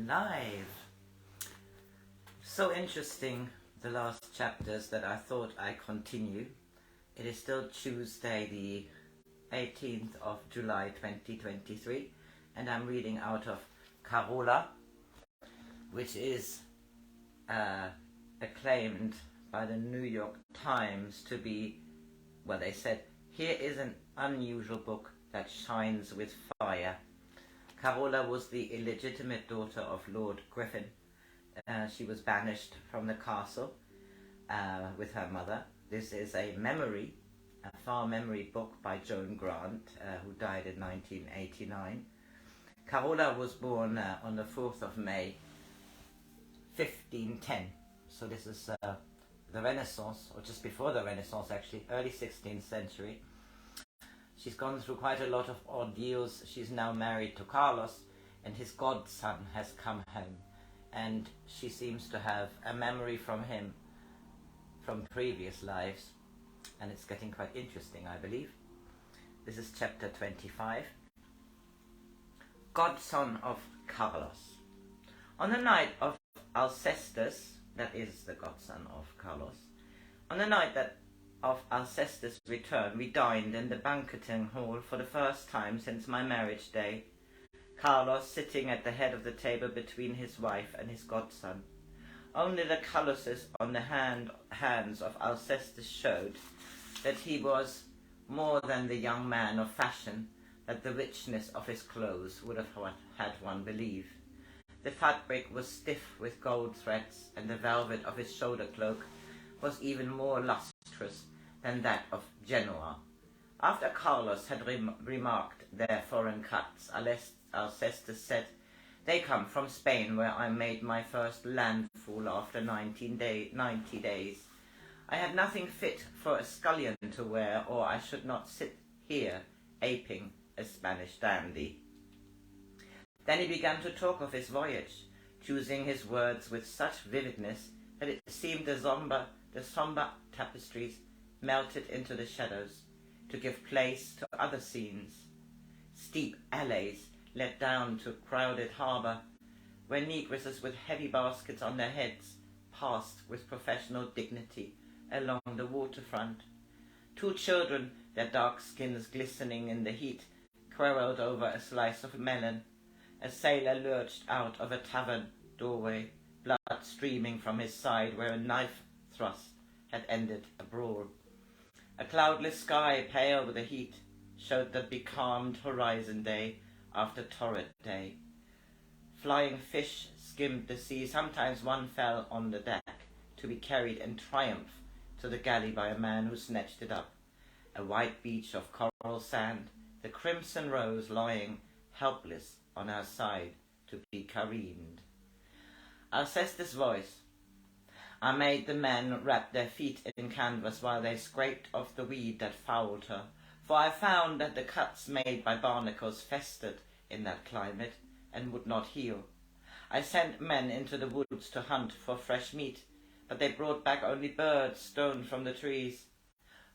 Live. So interesting, the last chapters, that I thought I continue. It is still Tuesday the 18th of July 2023, and I'm reading out of Carola, which is acclaimed by the New York Times to be, well, they said, here is an unusual book that shines with fire. Carola was the illegitimate daughter of Lord Griffin. She was banished from the castle with her mother. This is a far memory book by Joan Grant, who died in 1989. Carola was born on the 4th of May, 1510. So this is the Renaissance, or just before the Renaissance actually, early 16th century. She's gone through quite a lot of ordeals. She's now married to Carlos, and his godson has come home. And she seems to have a memory from him from previous lives. And it's getting quite interesting, I believe. This is chapter 25. Godson of Carlos. On the night of Alcestis, that is the godson of Carlos, on the night of Alcestis' return, we dined in the banqueting hall for the first time since my marriage day, Carlos sitting at the head of the table between his wife and his godson. Only the calluses on the hands of Alcestis showed that he was more than the young man of fashion that the richness of his clothes would have had one believe. The fabric was stiff with gold threads, and the velvet of his shoulder cloak was even more lustrous than that of Genoa. After Carlos had remarked their foreign cuts, Alcestis said, "They come from Spain, where I made my first landfall after 90 days. I had nothing fit for a scullion to wear, or I should not sit here aping a Spanish dandy." Then he began to talk of his voyage, choosing his words with such vividness that it seemed the sombre tapestries melted into the shadows to give place to other scenes. Steep alleys led down to a crowded harbour, where negresses with heavy baskets on their heads passed with professional dignity along the waterfront. Two children, their dark skins glistening in the heat, quarrelled over a slice of melon. A sailor lurched out of a tavern doorway, blood streaming from his side where a knife thrust had ended a brawl. A cloudless sky, pale with the heat, showed the becalmed horizon day after torrid day. Flying fish skimmed the sea. Sometimes one fell on the deck to be carried in triumph to the galley by a man who snatched it up. A white beach of coral sand, the crimson rose lying helpless on our side to be careened. Alcestis' voice. I made the men wrap their feet in canvas while they scraped off the weed that fouled her, for I found that the cuts made by barnacles festered in that climate and would not heal. I sent men into the woods to hunt for fresh meat, but they brought back only birds stoned from the trees.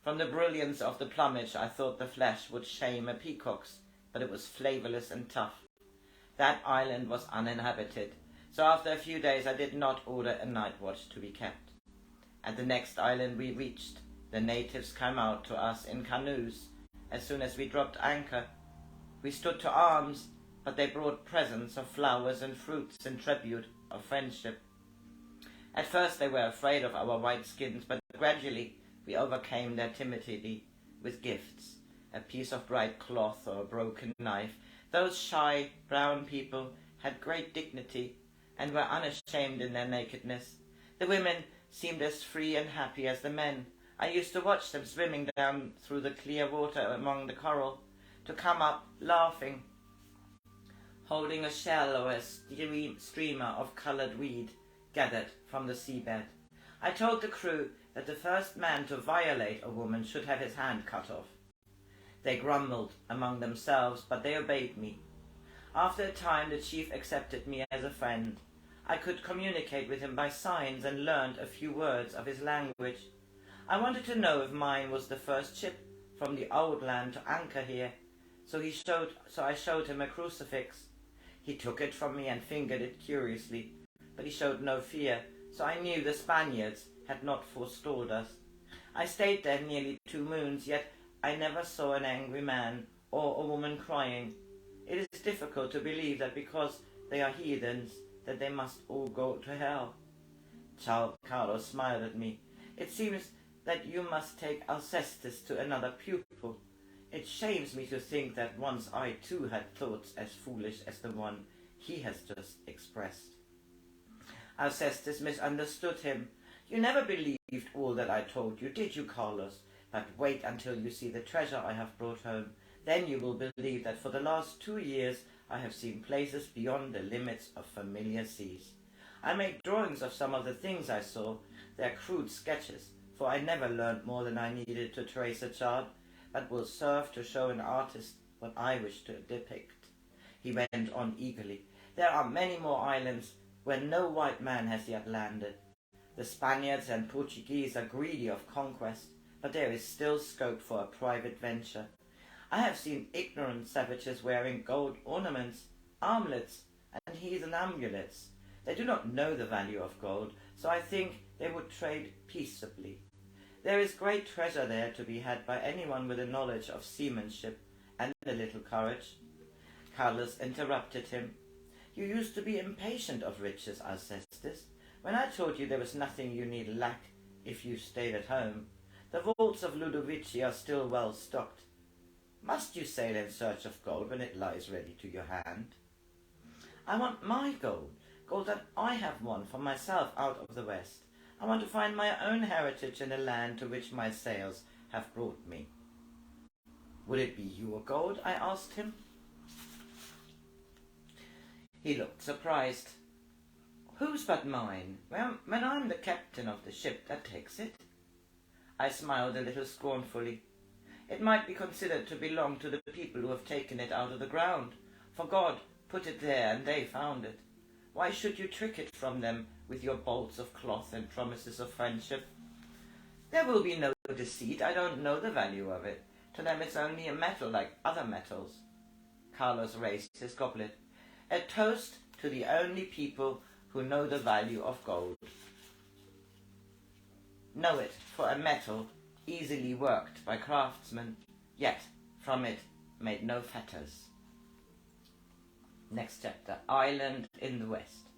From the brilliance of the plumage I thought the flesh would shame a peacock's, but it was flavourless and tough. That island was uninhabited, so after a few days I did not order a night watch to be kept. At the next island we reached, the natives came out to us in canoes as soon as we dropped anchor. We stood to arms, but they brought presents of flowers and fruits in tribute of friendship. At first they were afraid of our white skins, but gradually we overcame their timidity with gifts, a piece of bright cloth or a broken knife. Those shy brown people had great dignity and were unashamed in their nakedness. The women seemed as free and happy as the men. I used to watch them swimming down through the clear water among the coral, to come up laughing, holding a shell or a streamer of coloured weed gathered from the seabed. I told the crew that the first man to violate a woman should have his hand cut off. They grumbled among themselves, but they obeyed me. After a time the chief accepted me as a friend. I could communicate with him by signs and learned a few words of his language. I wanted to know if mine was the first ship from the old land to anchor here, so I showed him a crucifix. He took it from me and fingered it curiously, but he showed no fear, so I knew the Spaniards had not forestalled us. I stayed there nearly 2 moons, yet I never saw an angry man or a woman crying. It is difficult to believe that because they are heathens, that they must all go to hell. Child Carlos smiled at me. It seems that you must take Alcestis to another pupil. It shames me to think that once I too had thoughts as foolish as the one he has just expressed. Alcestis misunderstood him. You never believed all that I told you, did you, Carlos? But wait until you see the treasure I have brought home. Then you will believe that for the last 2 years I have seen places beyond the limits of familiar seas. I made drawings of some of the things I saw. They are crude sketches, for I never learned more than I needed to trace a chart, but will serve to show an artist what I wish to depict. He went on eagerly. There are many more islands where no white man has yet landed. The Spaniards and Portuguese are greedy of conquest, but there is still scope for a private venture. I have seen ignorant savages wearing gold ornaments, armlets, and heathen amulets. They do not know the value of gold, so I think they would trade peaceably. There is great treasure there to be had by anyone with a knowledge of seamanship and a little courage. Carlos interrupted him. You used to be impatient of riches, Alcestis, when I told you there was nothing you need lack if you stayed at home. The vaults of Ludovici are still well stocked. Must you sail in search of gold when it lies ready to your hand? I want my gold, gold that I have won for myself out of the West. I want to find my own heritage in a land to which my sails have brought me. Would it be your gold? I asked him. He looked surprised. Whose but mine? When I'm the captain of the ship that takes it? I smiled a little scornfully. It might be considered to belong to the people who have taken it out of the ground, for God put it there and they found it. Why should you trick it from them with your bolts of cloth and promises of friendship? There will be no deceit. I don't know the value of it. To them it's only a metal like other metals. Carlos raised his goblet. A toast to the only people who know the value of gold. Know it for a metal easily worked by craftsmen, yet from it made no fetters. Next chapter, Island in the West.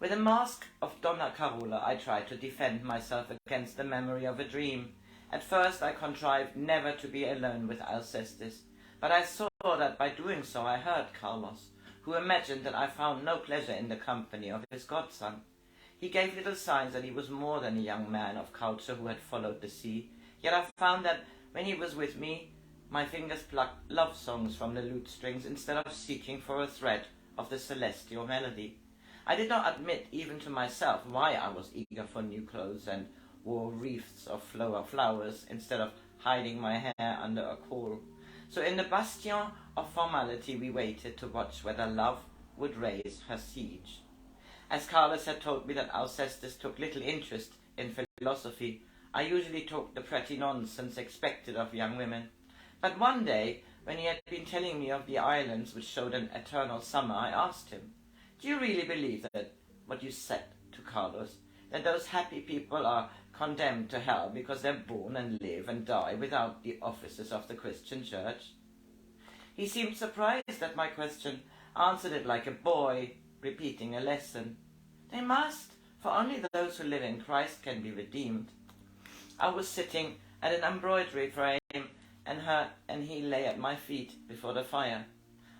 With a mask of Donna Carola, I tried to defend myself against the memory of a dream. At first I contrived never to be alone with Alcestis, but I saw that by doing so I hurt Carlos, who imagined that I found no pleasure in the company of his godson. He gave little signs that he was more than a young man of culture who had followed the sea, yet I found that when he was with me, my fingers plucked love songs from the lute strings instead of seeking for a thread of the celestial melody. I did not admit even to myself why I was eager for new clothes and wore wreaths of flowers instead of hiding my hair under a caul. So in the bastion of formality we waited to watch whether love would raise her siege. As Carlos had told me that Alcestis took little interest in philosophy, I usually talked the pretty nonsense expected of young women. But one day, when he had been telling me of the islands which showed an eternal summer, I asked him, "Do you really believe that what you said to Carlos, that those happy people are condemned to hell because they're born and live and die without the offices of the Christian Church?" He seemed surprised at my question, answered it like a boy repeating a lesson. "They must, for only those who live in Christ can be redeemed." I was sitting at an embroidery frame, and he lay at my feet before the fire.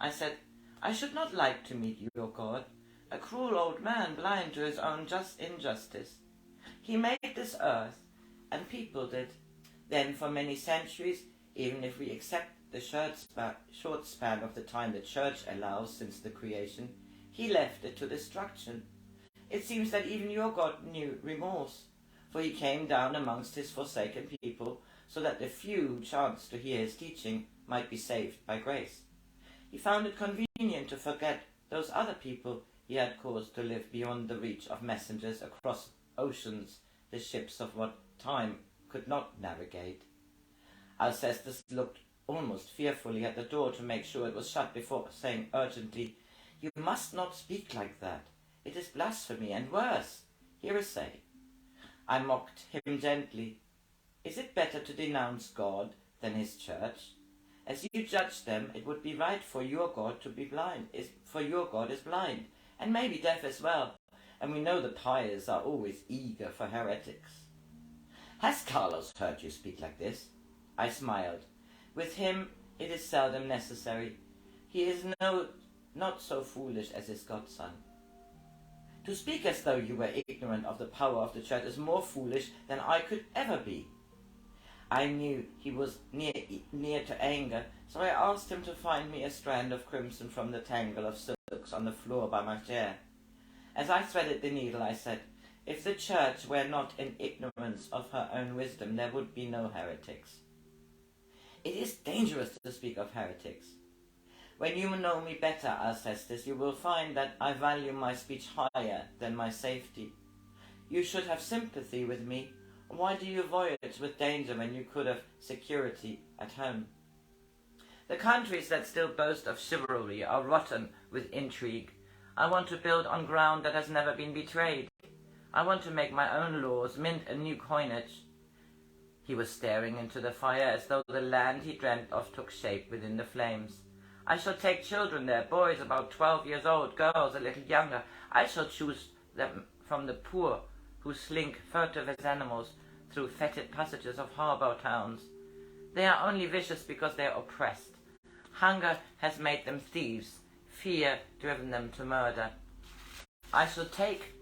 I said, "I should not like to meet your God, a cruel old man blind to his own just injustice. He made this earth and peopled it. Then for many centuries, even if we accept the short span of the time the Church allows since the creation, he left it to destruction. It seems that even your God knew remorse, for he came down amongst his forsaken people so that the few who chanced to hear his teaching might be saved by grace. He found it convenient to forget those other people he had caused to live beyond the reach of messengers across oceans, the ships of what time could not navigate." Alcestis looked almost fearfully at the door to make sure it was shut before saying urgently, "You must not speak like that. It is blasphemy, and worse, heresy." I mocked him gently. "Is it better to denounce God than his church? As you judge them, it would be right for your God to be blind, for your God is blind, and maybe deaf as well, and we know the pious are always eager for heretics." "Has Carlos heard you speak like this?" I smiled. "With him it is seldom necessary. He is not so foolish as his godson." "To speak as though you were ignorant of the power of the church is more foolish than I could ever be." I knew he was near to anger, so I asked him to find me a strand of crimson from the tangle of silks on the floor by my chair. As I threaded the needle, I said, "If the church were not in ignorance of her own wisdom, there would be no heretics." "It is dangerous to speak of heretics. When you know me better, Alcestis, you will find that I value my speech higher than my safety. You should have sympathy with me. Why do you voyage with danger when you could have security at home? The countries that still boast of chivalry are rotten with intrigue. I want to build on ground that has never been betrayed. I want to make my own laws, mint a new coinage." He was staring into the fire as though the land he dreamt of took shape within the flames. "I shall take children there, boys about 12 years old, girls a little younger. I shall choose them from the poor who slink furtive as animals through fetid passages of harbour towns. They are only vicious because they are oppressed. Hunger has made them thieves, fear driven them to murder. I shall take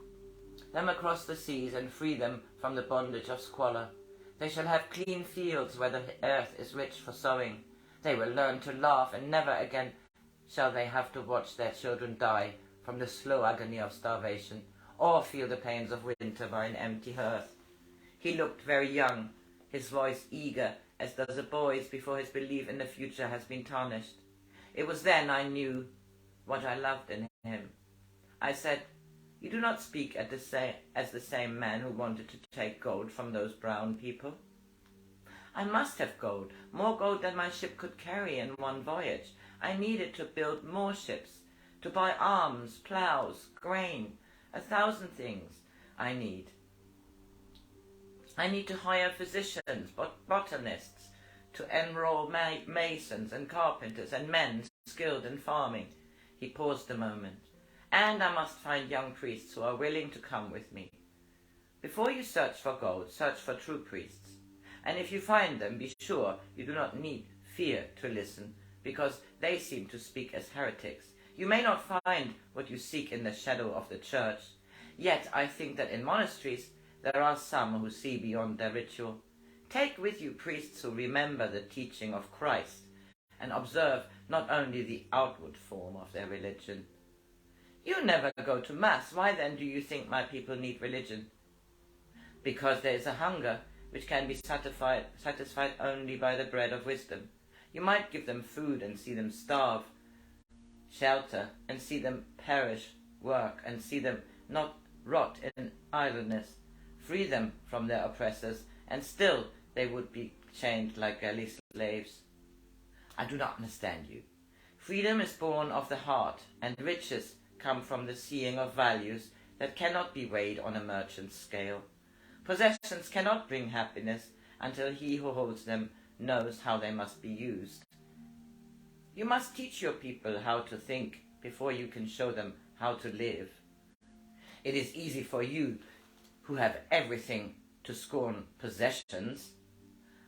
them across the seas and free them from the bondage of squalor. They shall have clean fields where the earth is rich for sowing. They will learn to laugh, and never again shall they have to watch their children die from the slow agony of starvation, or feel the pains of winter by an empty hearth." He looked very young, his voice eager, as does a boy's before his belief in the future has been tarnished. It was then I knew what I loved in him. I said, "You do not speak as the same man who wanted to take gold from those brown people." "I must have gold, more gold than my ship could carry in one voyage. I needed to build more ships, to buy arms, plows, grain, 1,000 things I need. I need to hire physicians, botanists, to enroll masons and carpenters and men skilled in farming." He paused a moment. "And I must find young priests who are willing to come with me. Before you search for gold, search for true priests. And if you find them, be sure you do not need fear to listen, because they seem to speak as heretics. You may not find what you seek in the shadow of the church. Yet I think that in monasteries there are some who see beyond their ritual. Take with you priests who remember the teaching of Christ and observe not only the outward form of their religion." "You never go to Mass. Why then do you think my people need religion?" "Because there is a hunger which can be satisfied only by the bread of wisdom. You might give them food and see them starve, shelter and see them perish, work and see them not rot in idleness, free them from their oppressors, and still they would be chained like galley slaves." "I do not understand you. Freedom is born of the heart, and riches come from the seeing of values that cannot be weighed on a merchant's scale. Possessions cannot bring happiness until he who holds them knows how they must be used. You must teach your people how to think before you can show them how to live. It is easy for you, who have everything, to scorn possessions.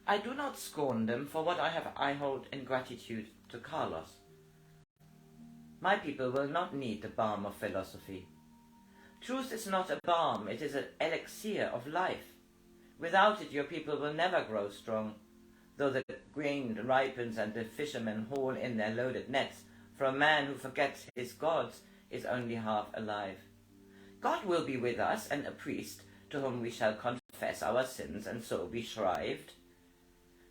I do not scorn them for what I hold in gratitude to Carlos. My people will not need the balm of philosophy. Truth is not a balm, it is an elixir of life. Without it your people will never grow strong, though the grain ripens and the fishermen haul in their loaded nets, for a man who forgets his gods is only half alive. God will be with us, and a priest to whom we shall confess our sins and so be shrived.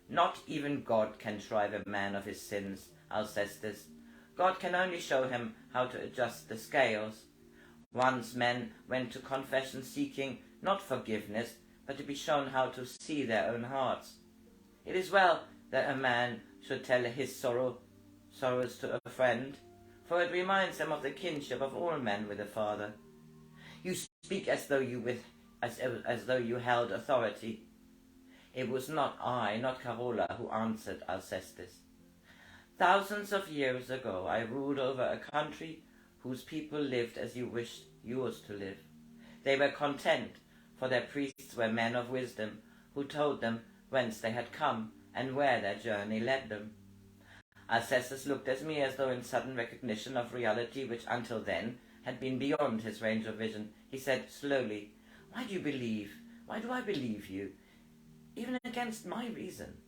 Not even God can shrive a man of his sins, Alcestis. God can only show him how to adjust the scales. Once men went to confession seeking not forgiveness, but to be shown how to see their own hearts. It is well that a man should tell his sorrows to a friend. for it reminds them of the kinship of all men with the Father. You speak as though you held authority. It was not I, not Carola, who answered Alcestis. Thousands of years ago I ruled over a country whose people lived as you wished yours to live. They were content, for their priests were men of wisdom, who told them whence they had come and where their journey led them. Alcestis looked at me as though in sudden recognition of reality which until then had been beyond his range of vision. He said slowly, Why do I believe you, even against my reason?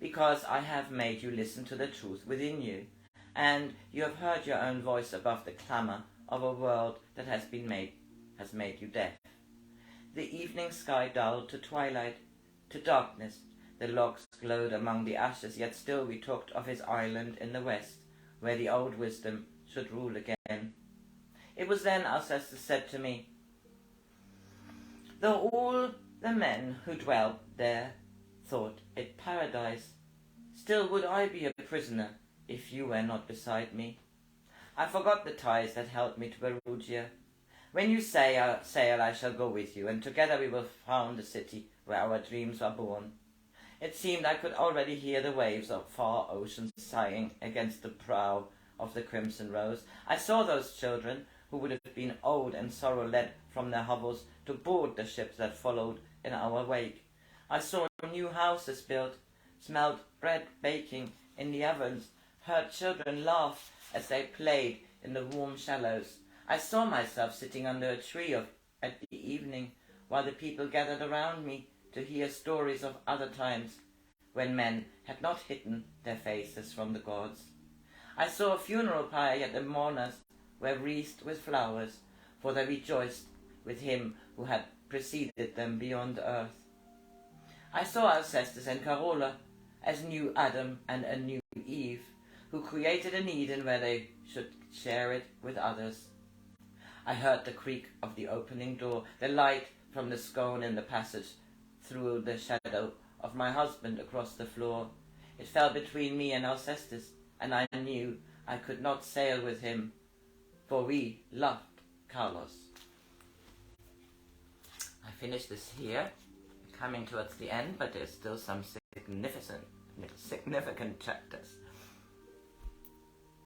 Because I have made you listen to the truth within you, and you have heard your own voice above the clamour of a world that has made you deaf. The evening sky dulled to twilight, to darkness. The logs glowed among the ashes, yet still we talked of his island in the west, where the old wisdom should rule again. It was then Alcestis said to me, Though all the men who dwelt there thought it paradise, still would I be a prisoner if you were not beside me. I forgot the ties that held me to Perugia. When you sail, I shall go with you, and together we will found a city where our dreams are born. It seemed I could already hear the waves of far ocean sighing against the prow of the Crimson Rose. I saw those children who would have been old and sorrow-led from their hovels to board the ships that followed in our wake. I saw new houses built, smelled bread baking in the ovens, heard children laugh as they played in the warm shallows. I saw myself sitting under a tree at the evening, while the people gathered around me to hear stories of other times, when men had not hidden their faces from the gods. I saw a funeral pyre yet the mourners were wreathed with flowers, for they rejoiced with him who had preceded them beyond earth. I saw Alcestis and Carola as new Adam and a new Eve, who created an Eden where they should share it with others. I heard the creak of the opening door, the light from the scone in the passage threw the shadow of my husband across the floor. It fell between me and Alcestis, and I knew I could not sail with him, for we loved Carlos. I finished this here, coming towards the end, but there's still some significant chapters.